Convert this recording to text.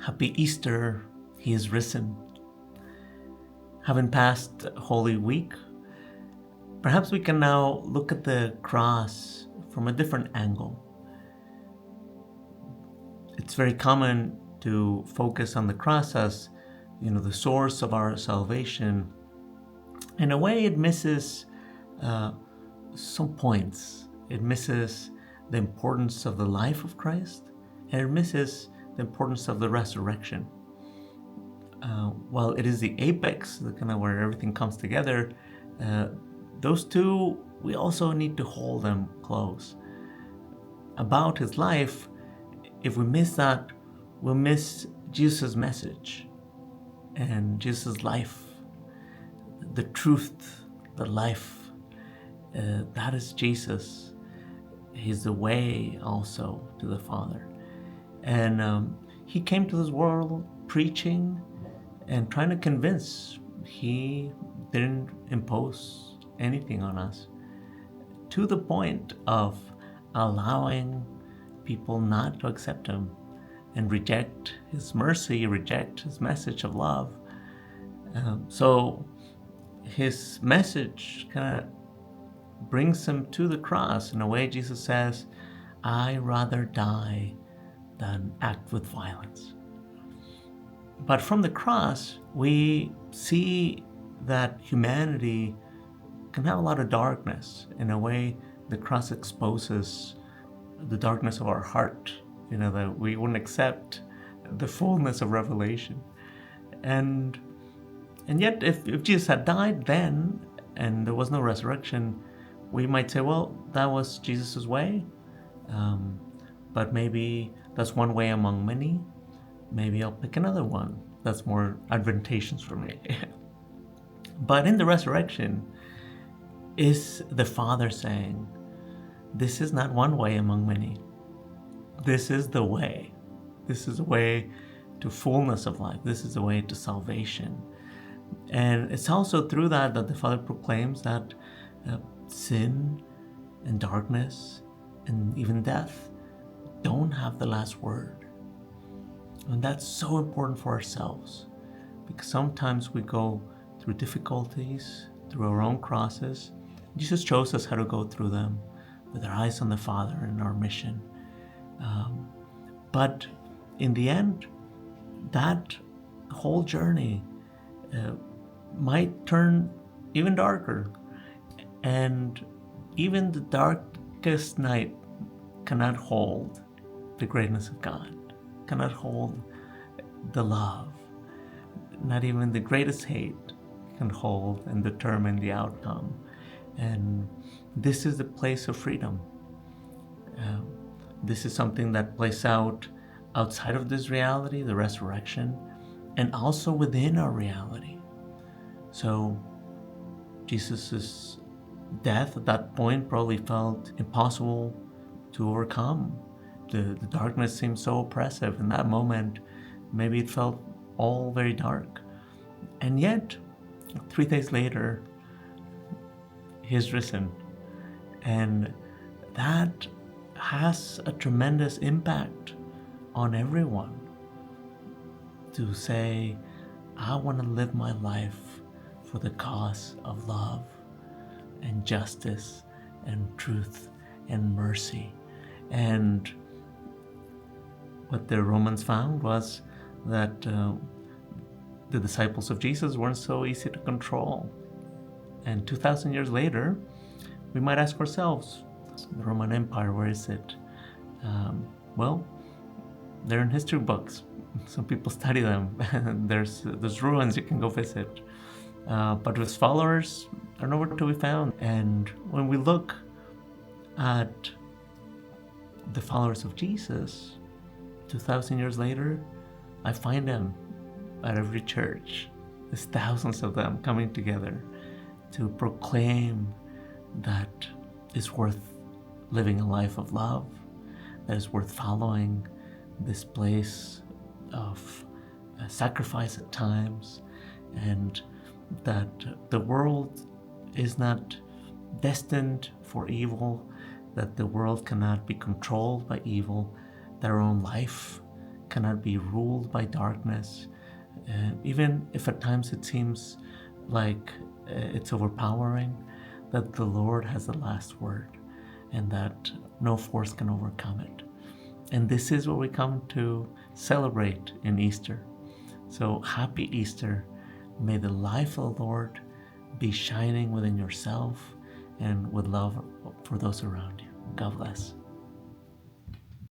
Happy Easter, He is risen. Having passed Holy Week, perhaps we can now look at the cross from a different angle. It's very common to focus on the cross as, the source of our salvation. In a way, it misses some points. It misses the importance of the life of Christ, and it misses the importance of the resurrection. While it is the apex, the kind of where everything comes together, those two, we also need to hold them close. About his life, if we miss that, we'll miss Jesus' message and Jesus' life, the truth, the life. That is Jesus. He's the way also to the Father. And he came to this world preaching and trying to convince. He didn't impose anything on us, to the point of allowing people not to accept him and reject his mercy, reject his message of love. So his message kind of brings him to the cross. In a way, Jesus says, "I rather die than act with violence." But from the cross, we see that humanity can have a lot of darkness. In a way, the cross exposes the darkness of our heart, that we wouldn't accept the fullness of revelation. And yet, if Jesus had died then, and there was no resurrection, we might say, well, that was Jesus' way. But maybe that's one way among many. Maybe I'll pick another one that's more advantageous for me. But in the resurrection, is the Father saying, this is not one way among many. This is the way. This is the way to fullness of life. This is the way to salvation. And it's also through that the Father proclaims that sin and darkness and even death don't have the last word. And that's so important for ourselves, because sometimes we go through difficulties, through our own crosses. Jesus shows us how to go through them with our eyes on the Father and our mission. But in the end, that whole journey might turn even darker. And even the darkest night cannot hold the greatness of God, cannot hold the love. Not even the greatest hate can hold and determine the outcome. And this is the place of freedom. This is something that plays out outside of this reality, the resurrection, and also within our reality. So Jesus' death at that point probably felt impossible to overcome. The darkness seemed so oppressive. In that moment, maybe it felt all very dark. And yet, 3 days later, He's risen. And that has a tremendous impact on everyone. To say, I want to live my life for the cause of love and justice and truth and mercy. And what the Romans found was that the disciples of Jesus weren't so easy to control. And 2,000 years later, we might ask ourselves, the Roman Empire, where is it? Well, they're in history books. Some people study them. There's ruins you can go visit. But with followers, they're nowhere to be found. And when we look at the followers of Jesus, 2,000 years later, I find them at every church. There's thousands of them coming together to proclaim that it's worth living a life of love, that it's worth following this place of sacrifice at times, and that the world is not destined for evil, that the world cannot be controlled by evil, that our own life cannot be ruled by darkness, even if at times it seems like it's overpowering, that the Lord has the last word and that no force can overcome it. And this is what we come to celebrate in Easter. So happy Easter. May the life of the Lord be shining within yourself and with love for those around you. God bless.